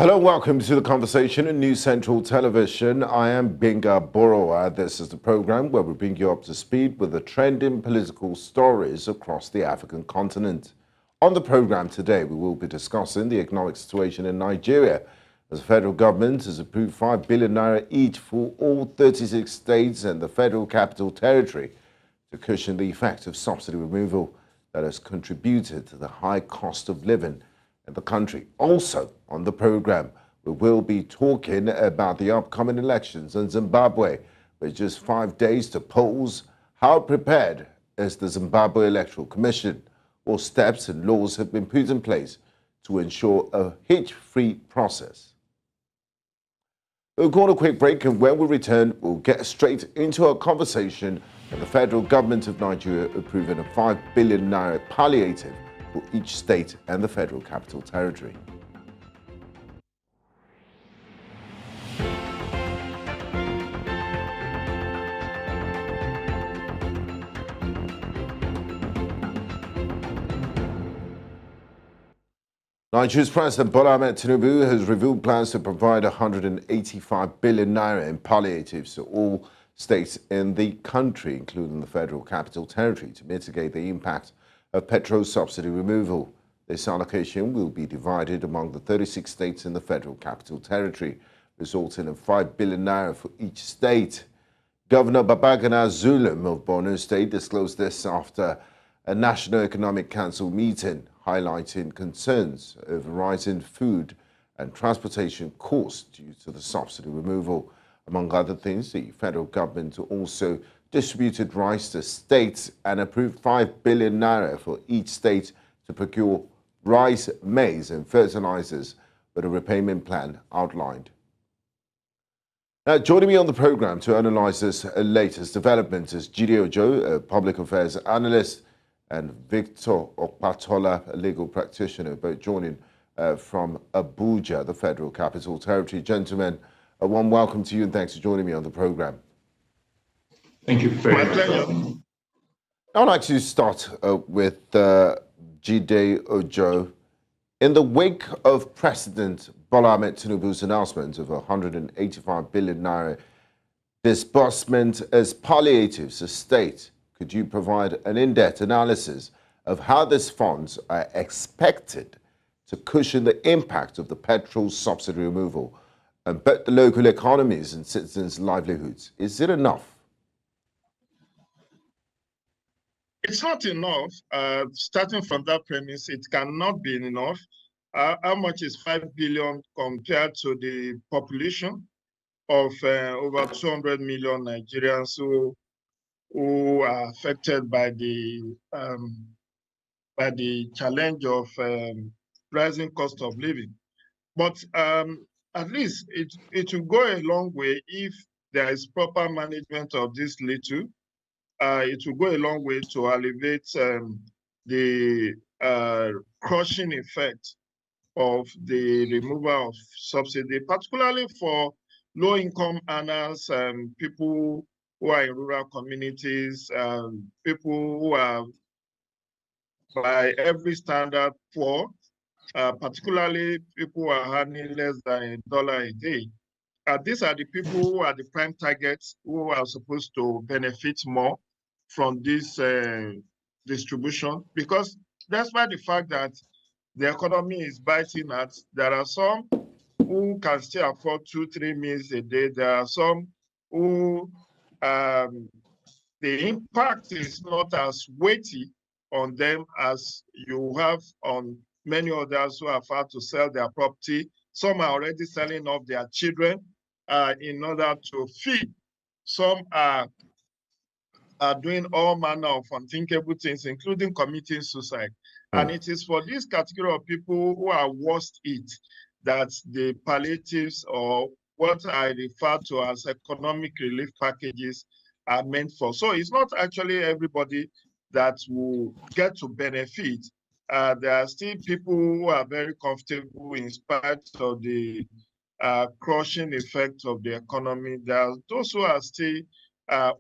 Hello, welcome to the conversation on News Central Television. I am Binga Borowa. This is the program where we bring you up to speed with the trending political stories across the African continent. On the program today, we will be discussing the economic situation in Nigeria, as the federal government has approved 5 billion naira each for all 36 states and the Federal Capital Territory to cushion the effect of subsidy removal that has contributed to the high cost of living in the country. Also on the program, we will be talking about the upcoming elections in Zimbabwe. With just 5 days to polls, how prepared is the Zimbabwe Electoral Commission? What steps and laws have been put in place to ensure a hitch-free process? We'll go on a quick break, and when we return, we'll get straight into our conversation with the federal government of Nigeria approving a 5 billion naira palliative for each state and the Federal Capital Territory. Nigeria's President Bola Ahmed Tinubu has revealed plans to provide 185 billion naira in palliatives to all states in the country, including the Federal Capital Territory, to mitigate the impact of petrol subsidy removal. This allocation will be divided among the 36 states in the Federal Capital Territory, resulting in 5 billion naira for each state. Governor Babagana Zulum of Borno State disclosed this after a National Economic Council meeting, highlighting concerns over rising food and transportation costs due to the subsidy removal. Among other things, the federal government also distributed rice to states and approved 5 billion naira for each state to procure rice, maize and fertilizers, with a repayment plan outlined. Now, joining me on the program to analyze this latest development is Jide Ojo, a public affairs analyst, and Victor Okpatola, a legal practitioner, both joining from Abuja, the Federal Capital Territory. Gentlemen, a warm welcome to you and thanks for joining me on the program. Thank you very much. I'd like to start with Jide Ojo. In the wake of President Bola Ahmed Tinubu's announcement of 185 billion naira disbursement as palliatives to state, could you provide an in-depth analysis of how these funds are expected to cushion the impact of the petrol subsidy removal and both the local economies and citizens' livelihoods? Is it enough? It's not enough. Starting from that premise, it cannot be enough. How much is 5 billion compared to the population of over 200 million Nigerians who are affected by the challenge of rising cost of living? But at least it will go a long way if there is proper management of this little. It will go a long way to alleviate the crushing effect of the removal of subsidy, particularly for low-income earners, people who are in rural communities, people who are by every standard poor, particularly people who are earning less than $1 a day. These are the people who are the prime targets who are supposed to benefit more from this distribution, because despite the fact that the economy is biting at, there are some who can still afford 2-3 meals a day. There are some who the impact is not as weighty on them as you have on many others who have had to sell their property. Some are already selling off their children in order to feed. Some are doing all manner of unthinkable things, including committing suicide. And it is for this category of people who are worst hit that the palliatives, or what I refer to as economic relief packages, are meant for. So it's not actually everybody that will get to benefit. There are still people who are very comfortable in spite of the crushing effect of the economy. There are those who are still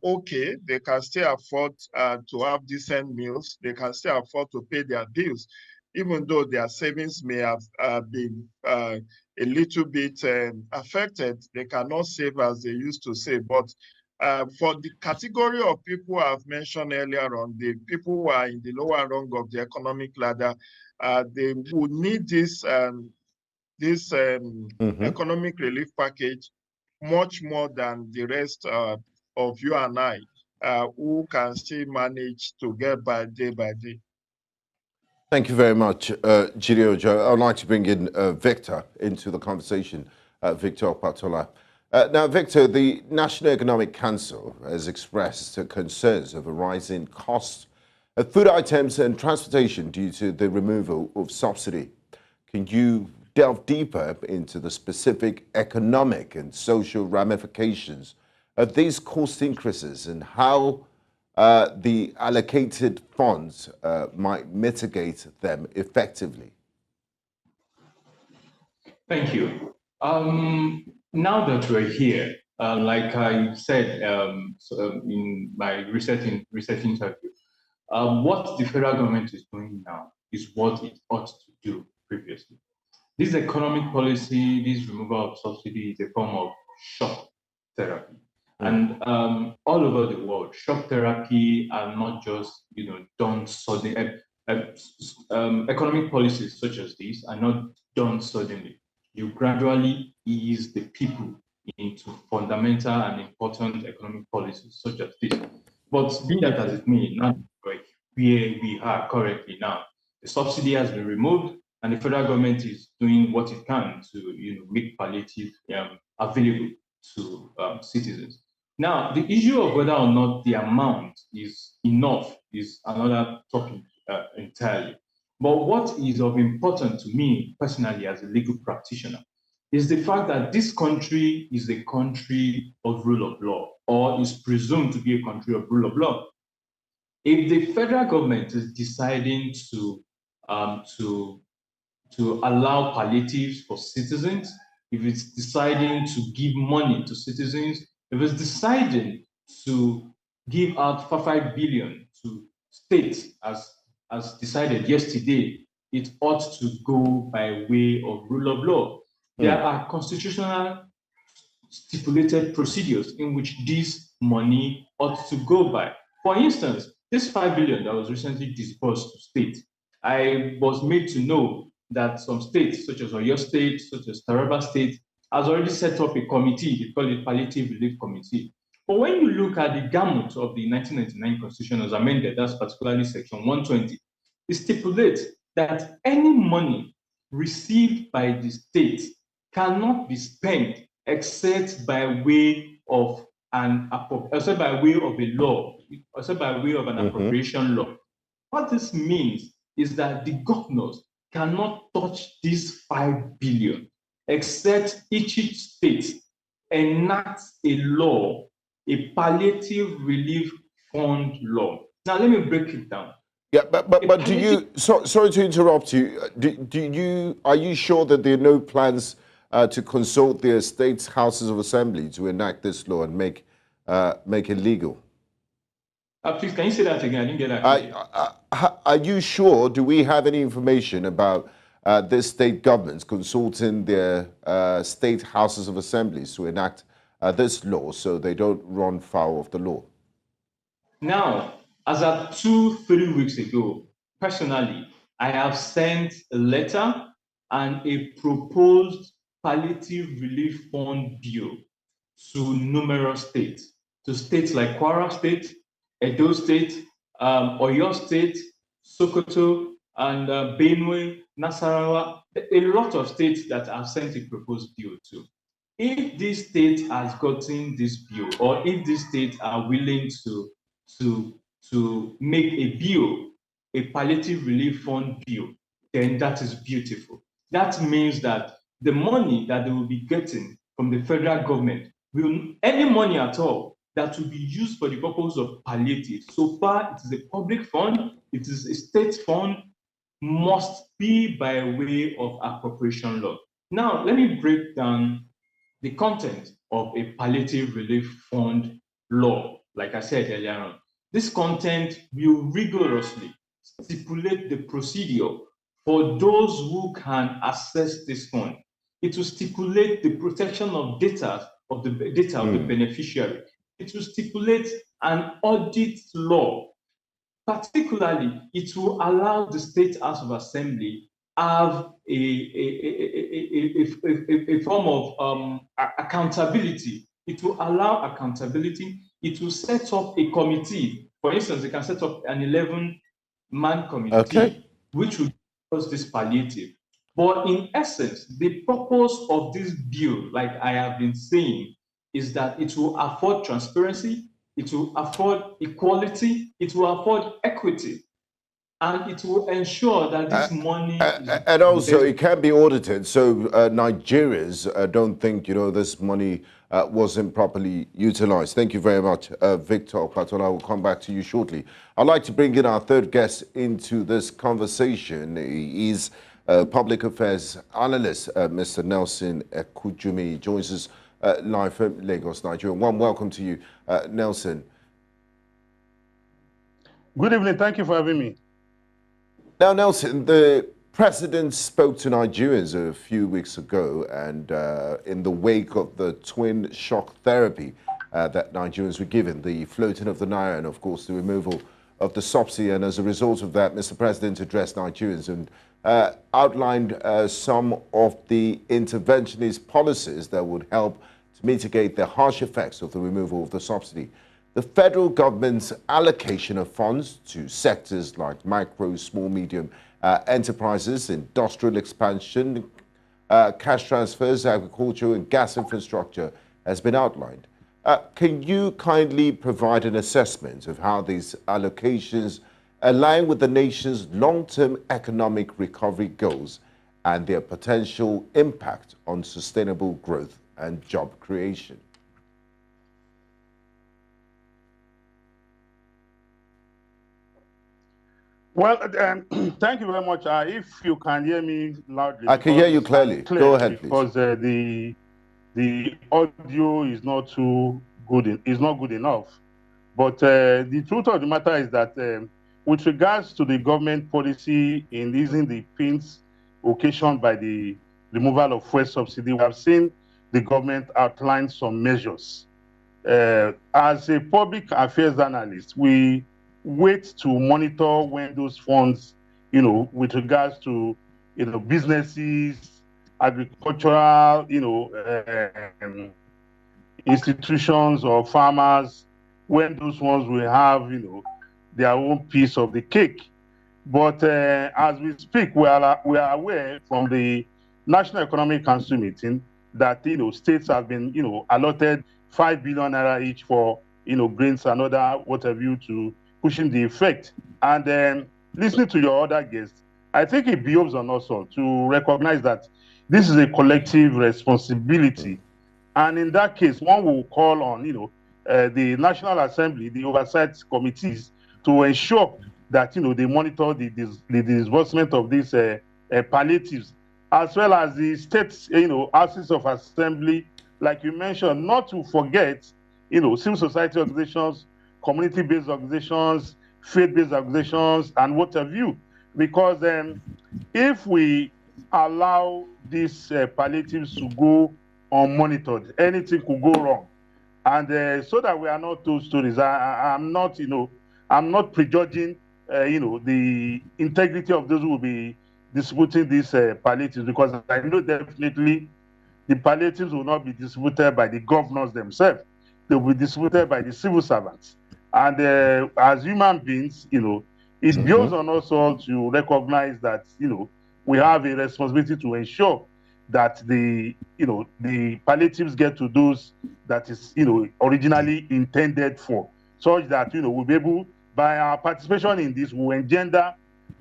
okay, they can still afford to have decent meals. They can still afford to pay their bills, even though their savings may have been a little bit affected, they cannot save as they used to save. But for the category of people I've mentioned earlier on, the people who are in the lower rung of the economic ladder, they would need this economic relief package much more than the rest of you and I, who can still manage to get by day by day. Thank you very much, Gideon Joe. I'd like to bring in Victor into the conversation, Victor Patola. Now, Victor, the National Economic Council has expressed concerns over rising costs of food items and transportation due to the removal of subsidy. Can you delve deeper into the specific economic and social ramifications of these cost increases and how the allocated funds might mitigate them effectively? Thank you. Now that we're here, like I said in my recent interview, what the federal government is doing now is what it ought to do previously. This economic policy, this removal of subsidy is a form of shock therapy. And all over the world, shock therapy are not just done suddenly. Economic policies such as these are not done suddenly. You gradually ease the people into fundamental and important economic policies such as this. But be that as it may, not where we are currently now. The subsidy has been removed, and the federal government is doing what it can to make palliative available to citizens. Now, the issue of whether or not the amount is enough is another topic entirely. But what is of importance to me personally as a legal practitioner is the fact that this country is a country of rule of law, or is presumed to be a country of rule of law. If the federal government is deciding to allow palliatives for citizens, if it's deciding to give money to citizens, if it's deciding to give out 5 billion to states as decided yesterday, it ought to go by way of rule of law. There are constitutional stipulated procedures in which this money ought to go by. For instance, this 5 billion that was recently disbursed to states, I was made to know that some states, such as Oyo State, such as Taraba State, has already set up a committee. They call it Palliative Relief Committee. But when you look at the gamut of the 1999 Constitution as amended, that's particularly Section 120, it stipulates that any money received by the state cannot be spent except by way of except by way of a law, except by way of an appropriation law. What this means is that the governors cannot touch this 5 billion except each state enacts a law, a palliative relief fund law. Now let me break it down. Yeah, but do you? Sorry to interrupt you. Are you sure that there are no plans to consult the states' houses of assembly to enact this law and make it legal? Please, can you say that again? I didn't get that. Are you sure? Do we have any information about the state governments consulting their state houses of assemblies to enact this law so they don't run foul of the law? Now, as of 2-3 weeks ago, personally, I have sent a letter and a proposed palliative relief fund bill to numerous states, to states like Kwara State, Edo State, Oyo State, Sokoto, and Benue, Nasarawa, a lot of states that I've sent a proposed bill to. If this state has gotten this bill, or if these states are willing to make a bill, a palliative relief fund bill, then that is beautiful. That means that the money that they will be getting from the federal government, any money at all that will be used for the purpose of palliative, so far it is a public fund, it is a state fund, must be by way of appropriation law. Now, let me break down the content of a palliative relief fund law. Like I said earlier on, this content will rigorously stipulate the procedure for those who can access this fund. It will stipulate the protection of data of the beneficiary. It will stipulate an audit law. Particularly, it will allow the State House of Assembly have a form of accountability. It will allow accountability. It will set up a committee. For instance, they can set up an 11-man committee, which will discuss this palliative. But in essence, the purpose of this bill, like I have been saying, is that it will afford transparency, it will afford equality, it will afford equity, and it will ensure that this money is and also it can be audited, so Nigerians don't think this money wasn't properly utilized. Thank you very much, Victor Patola. I will come back to you shortly. I'd like to bring in our third guest into this conversation. He is public affairs analyst, Mr. Nelson Ekujumi. He joins us live from Lagos, Nigeria. Welcome to you, Nelson. Good evening. Thank you for having me. Now, Nelson, the president spoke to Nigerians a few weeks ago, and in the wake of the twin shock therapy that Nigerians were given, the floating of the naira and, of course, the removal of the subsidy. And as a result of that, Mr. President addressed Nigerians and outlined some of the interventionist policies that would help to mitigate the harsh effects of the removal of the subsidy. The federal government's allocation of funds to sectors like micro, small, medium enterprises, industrial expansion, cash transfers, agriculture and gas infrastructure has been outlined. Can you kindly provide an assessment of how these allocations align with the nation's long-term economic recovery goals and their potential impact on sustainable growth and job creation? Well, thank you very much. If you can hear me loudly, I can hear you clearly. Go ahead, please. Because the audio is not too good. Is not good enough. But the truth of the matter is that with regards to the government policy in easing the pains occasioned by the removal of fuel subsidy, we have seen the government outline some measures. As a public affairs analyst, we wait to monitor when those funds, with regards to, businesses, agricultural, institutions or farmers, when those ones will have, their own piece of the cake. But as we speak, we are aware from the National Economic Council meeting that, states have been, allotted 5 billion naira each for, grains and other what have you to pushing the effect. And listening to your other guests, I think it behoves on us all to recognize that this is a collective responsibility. And in that case, one will call on, the National Assembly, the oversight committees, to ensure that, they monitor the disbursement of these palliatives, as well as the state, houses of assembly, like you mentioned, not to forget, civil society organizations, community-based organizations, faith-based organizations, and what have you. Because if we allow these palliatives to go unmonitored, anything could go wrong. And so that we are not told stories, I'm not, I'm not prejudging, the integrity of those who will be distributing these palliatives, because I know definitely the palliatives will not be distributed by the governors themselves. They will be distributed by the civil servants. And as human beings, it behoves on us all to recognize that, we have a responsibility to ensure that the palliatives get to those that is, originally intended for, such that, we'll be able, by our participation in this, will engender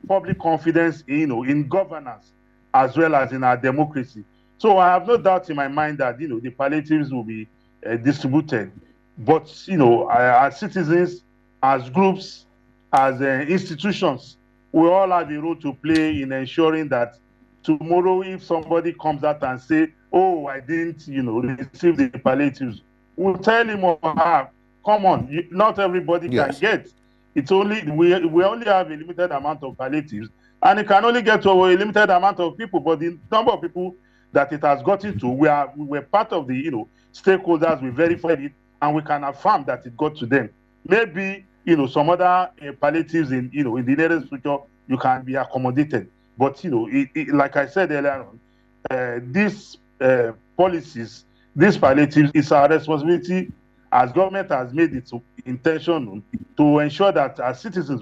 public confidence, in governance, as well as in our democracy. So I have no doubt in my mind that, the palliatives will be distributed. But, as citizens, as groups, as institutions, we all have a role to play in ensuring that tomorrow, if somebody comes out and say, oh, I didn't, receive the palliatives, we'll tell him or her, come on, not everybody can get. It's only, we only have a limited amount of palliatives. And it can only get to a limited amount of people, but the number of people that it has gotten to, we were part of the, stakeholders, we verified it, and we can affirm that it got to them. Maybe, some other palliatives in the nearest future, you can be accommodated. But, like I said earlier on, these policies, these palliatives, it's our responsibility as government has made its intention to ensure that as citizens,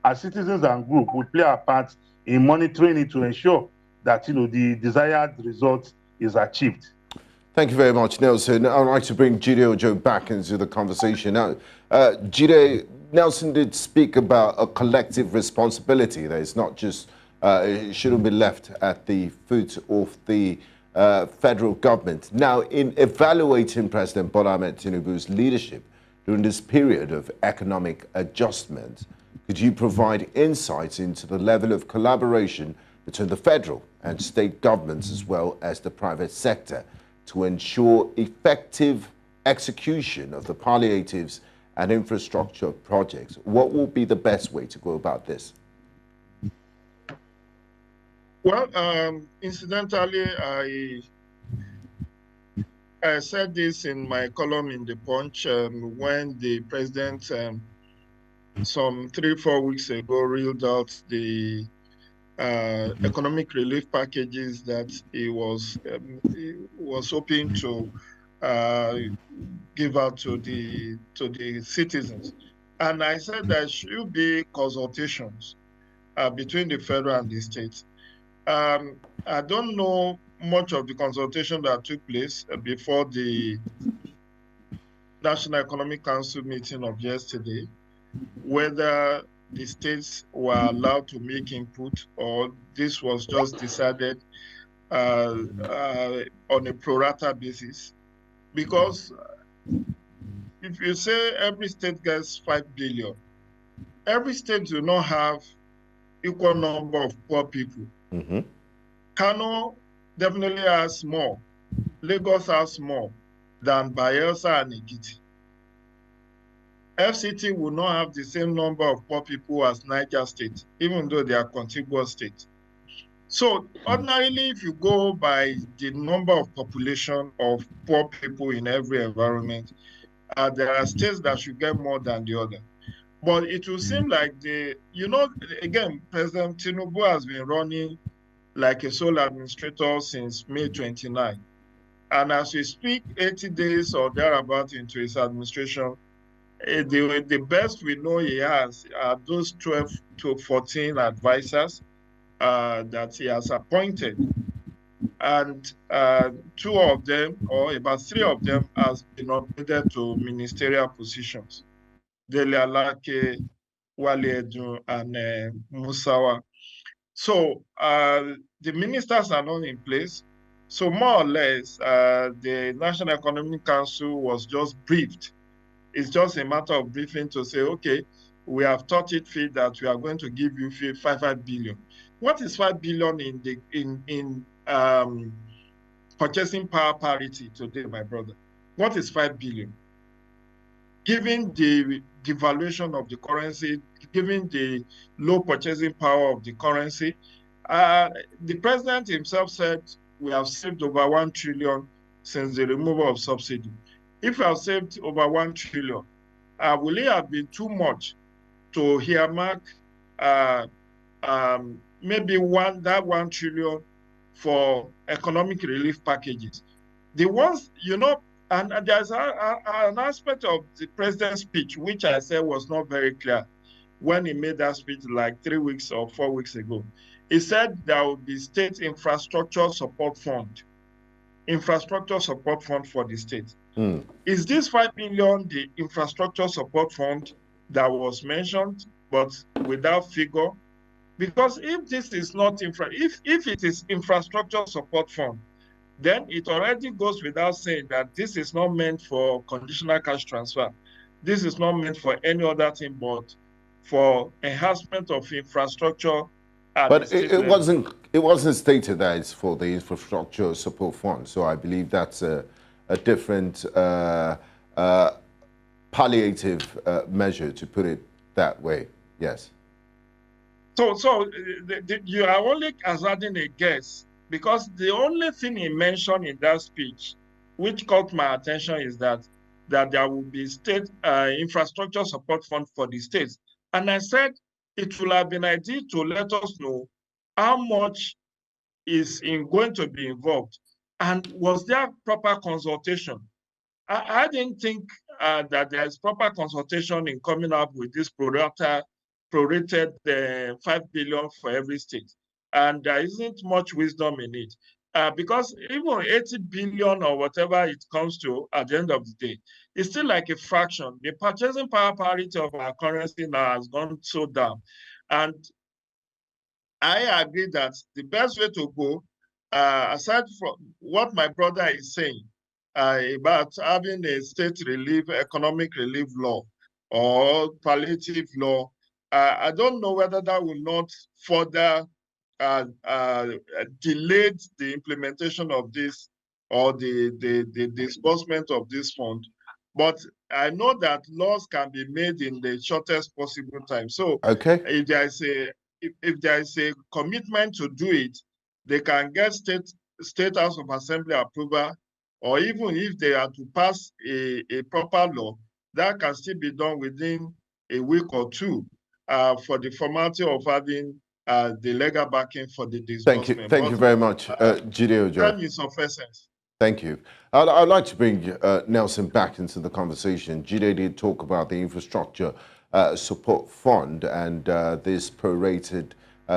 as citizens and group, we play our part in monitoring it to ensure that the desired result is achieved. Thank you very much, Nelson. I'd like to bring Jide Ojo back into the conversation now. Jide, Nelson did speak about a collective responsibility. That it's not just, it shouldn't be left at the foot of the federal government. Now, in evaluating President Bola Ahmed Tinubu's leadership during this period of economic adjustment, could you provide insights into the level of collaboration between the federal and state governments as well as the private sector to ensure effective execution of the palliatives and infrastructure projects? What will be the best way to go about this? Well, incidentally, I said this in my column in The Punch when the president some 3-4 weeks ago reeled out the economic relief packages that he was hoping to give out to the citizens. And I said there should be consultations between the federal and the states. I don't know much of the consultation that took place before the National Economic Council meeting of yesterday, whether the states were allowed to make input or this was just decided on a pro rata basis. Because if you say every state gets 5 billion, every state do not have equal number of poor people. Mm-hmm. Kano definitely has more. Lagos has more than Bayelsa and Ekiti. FCT will not have the same number of poor people as Niger State, even though they are contiguous states. So ordinarily, if you go by the number of population of poor people in every environment, there are states that should get more than the other. But it will seem like again, President Tinubu has been running like a sole administrator since May 29. And as we speak, 80 days or thereabout into his administration, the best we know he has are those 12 to 14 advisors that he has appointed. And 2 of them, or about 3 of them, has been upgraded to ministerial positions. Dele Alake, Wale Edun, and Musawa. So the ministers are not in place. So more or less, the National Economic Council was just briefed. It's just a matter of briefing to say, okay, we have thought it fit that we are going to give you 5 billion. What is 5 billion in purchasing power parity today, my brother? What is 5 billion? Given the devaluation of the currency, given the low purchasing power of the currency, the president himself said we have saved over 1 trillion since the removal of subsidy. If we have saved over 1 trillion, will it have been too much to earmark maybe 1 trillion for economic relief packages? The ones, and there's an aspect of the president's speech, which I said was not very clear when he made that speech like 3 weeks or 4 weeks ago. He said there will be state infrastructure support fund for the state. Is this 5 billion the infrastructure support fund that was mentioned, but without figure? Because if this is not if it is infrastructure support fund, then it already goes without saying that this is not meant for conditional cash transfer. This is not meant for any other thing but for enhancement of infrastructure. But it wasn't stated that it's for the infrastructure support fund. So I believe that's a different palliative measure, to put it that way. Yes. You are only hazarding a guess, because the only thing he mentioned in that speech, which caught my attention, is that there will be state infrastructure support fund for the states. And I said it will have been ideal to let us know how much is going to be involved, and was there proper consultation. I didn't think that there is proper consultation in coming up with this prorated 5 billion for every state. And there isn't much wisdom in it. Because even 80 billion or whatever it comes to at the end of the day, it's still like a fraction. The purchasing power parity of our currency now has gone so down. And I agree that the best way to go, aside from what my brother is saying about having a state relief, economic relief law or palliative law, I don't know whether that will not further delay the implementation of this or the disbursement of this fund. But I know that laws can be made in the shortest possible time. So if there is a commitment to do it, they can get state House of Assembly approval, or even if they are to pass a proper law, that can still be done within a week or two for the formality of having the legal backing for the disbursement. Thank you very much, Jide Ojo. Time is of essence. Thank you. I'd like to bring Nelson back into the conversation. Jide did talk about the infrastructure support fund and this prorated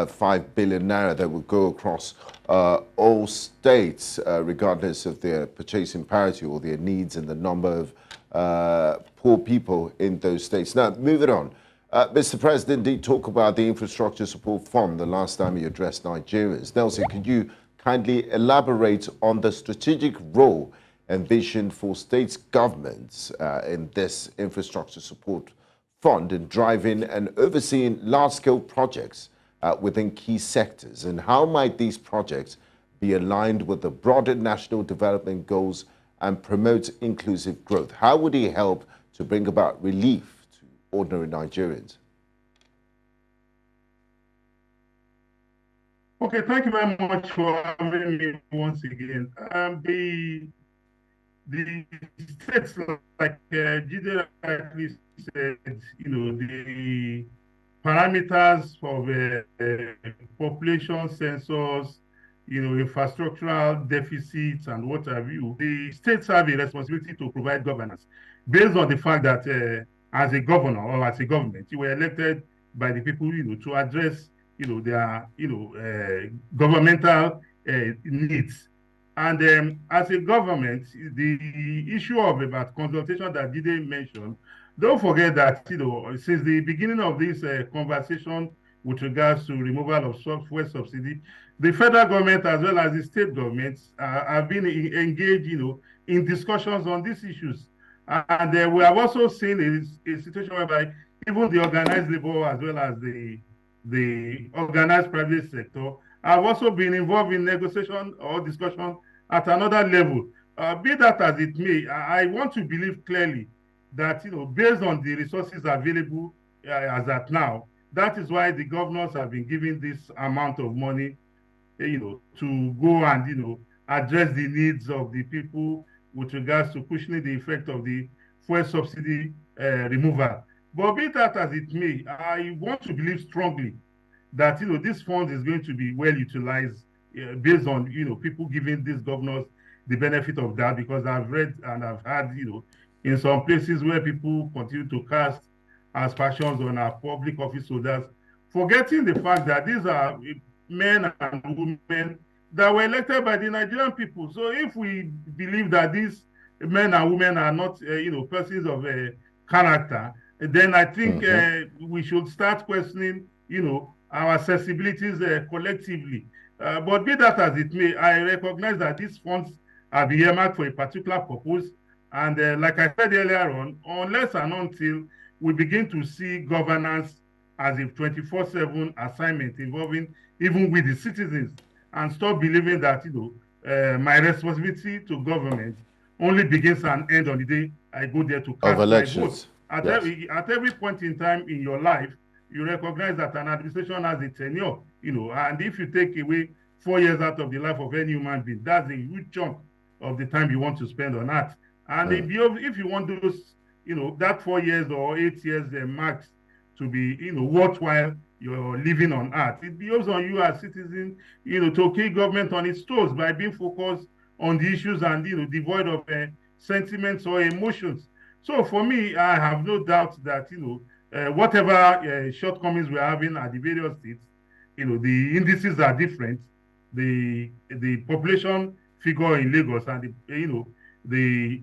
5 billion naira that would go across all states, regardless of their purchasing parity or their needs and the number of poor people in those states. Now, moving on. Mr. President did talk about the infrastructure support fund the last time he addressed Nigerians. Nelson, could you kindly elaborate on the strategic role and vision for state governments in this infrastructure support fund in driving and overseeing large-scale projects within key sectors? And how might these projects be aligned with the broader national development goals and promote inclusive growth? How would he help to bring about relief to ordinary Nigerians? Okay, thank you very much for having me once again. The states, like Jide rightly said, the parameters of population census, infrastructural deficits and what have you, the states have a responsibility to provide governance based on the fact that as a governor or as a government, you were elected by the people, to address their governmental needs. And as a government, the issue of about consultation that Jide mentioned, don't forget that since the beginning of this conversation with regards to removal of fuel subsidy, the federal government as well as the state governments have been engaged in discussions on these issues. And we have also seen a situation whereby even the organized labor as well as the organized private sector have also been involved in negotiation or discussion at another level. Be that as it may, I want to believe clearly that, based on the resources available as at now, that is why the governors have been given this amount of money, to go and, address the needs of the people with regards to cushioning the effect of the fuel subsidy removal. But be that as it may, I want to believe strongly that this fund is going to be well utilized based on people giving these governors the benefit of that, because I've read and I've had in some places where people continue to cast aspersions on our public office holders, forgetting the fact that these are men and women that were elected by the Nigerian people. So if we believe that these men and women are not persons of character, then I think we should start questioning our sensibilities collectively. But be that as it may, I recognize that these funds are being earmarked for a particular purpose. And like I said earlier on, unless and until we begin to see governance as a 24/7 assignment involving even with the citizens, and stop believing that my responsibility to government only begins and ends on the day I go there to cast my vote. At every point in time in your life, you recognize that an administration has a tenure, and if you take away 4 years out of the life of any human being, that's a huge chunk of the time you want to spend on earth. And if you want those, that 4 years or 8 years max to be, worthwhile, you're living on earth, it behoves on you as citizens, to keep government on its toes by being focused on the issues and, devoid of sentiments or emotions. So for me, I have no doubt that, whatever shortcomings we're having at the various states, the indices are different. The population figure in Lagos and the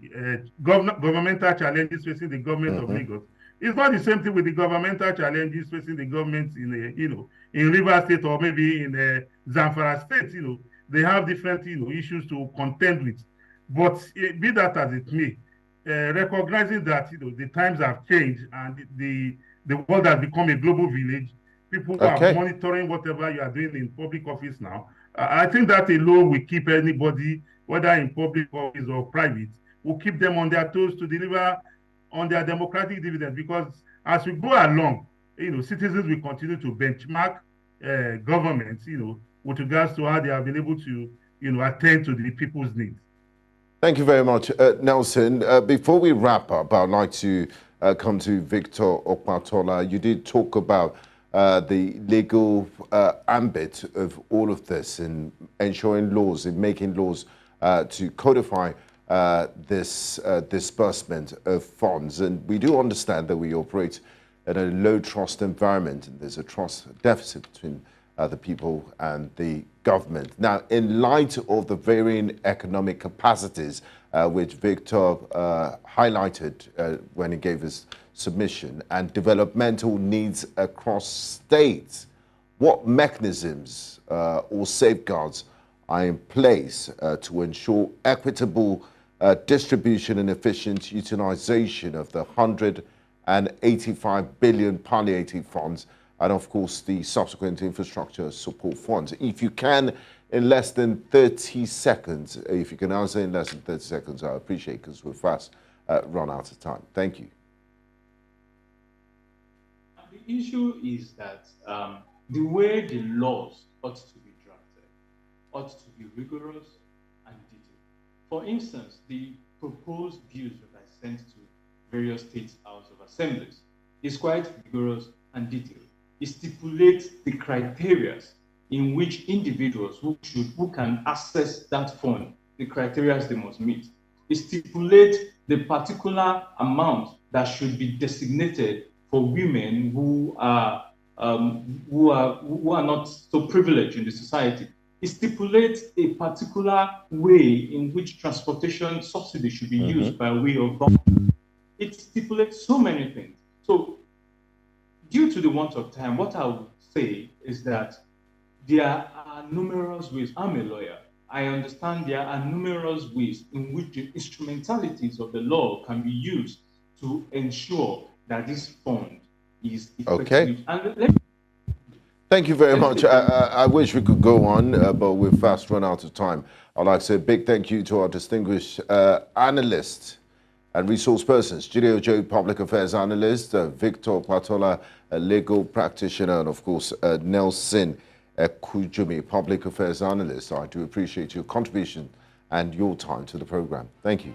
governmental challenges facing the government of Lagos. It's not the same thing with the governmental challenges facing the government in in Rivers State or maybe in Zamfara State. They have different issues to contend with. But be that as it may, recognizing that the times have changed and the world has become a global village, people are monitoring whatever you are doing in public office now. I think that alone will keep anybody, whether in public office or private, will keep them on their toes to deliver on their democratic dividends. Because as we go along, citizens will continue to benchmark governments, with regards to how they have been able to, attend to the people's needs. Thank you very much, Nelson. Before we wrap up, I'd like to come to Victor Okpatola. You did talk about the legal ambit of all of this in ensuring laws, in making laws to codify this disbursement of funds. And we do understand that we operate in a low trust environment, and there's a trust deficit between the people and the government. Now, in light of the varying economic capacities which Victor highlighted when he gave his submission, and developmental needs across states, what mechanisms or safeguards are in place to ensure equitable distribution and efficient utilization of the 185 billion palliative funds, and of course the subsequent infrastructure support funds? If you can, in less than 30 seconds, if you can answer in less than 30 seconds, I appreciate it, because we're fast run out of time. Thank you. The issue is that the way the laws ought to be drafted ought to be rigorous and detailed. For instance, the proposed bills that I sent to various state House of Assemblies is quite rigorous and detailed. It stipulates the criteria in which individuals who can access that fund, the criteria they must meet. It stipulates the particular amount that should be designated for women who are not so privileged in the society. It stipulates a particular way in which transportation subsidy should be used by way of government. It stipulates so many things. So, due to the want of time, what I would say is that there are numerous ways. I'm a lawyer. I understand there are numerous ways in which the instrumentalities of the law can be used to ensure that this fund is effective. And thank you very much. I wish we could go on, but we're fast run out of time. I'd like to say a big thank you to our distinguished analysts and resource persons, Julio Joe, Public Affairs Analyst, Victor Okpatola, a legal practitioner, and of course, Nelson Kujumi, Public Affairs Analyst. I do appreciate your contribution and your time to the program. Thank you.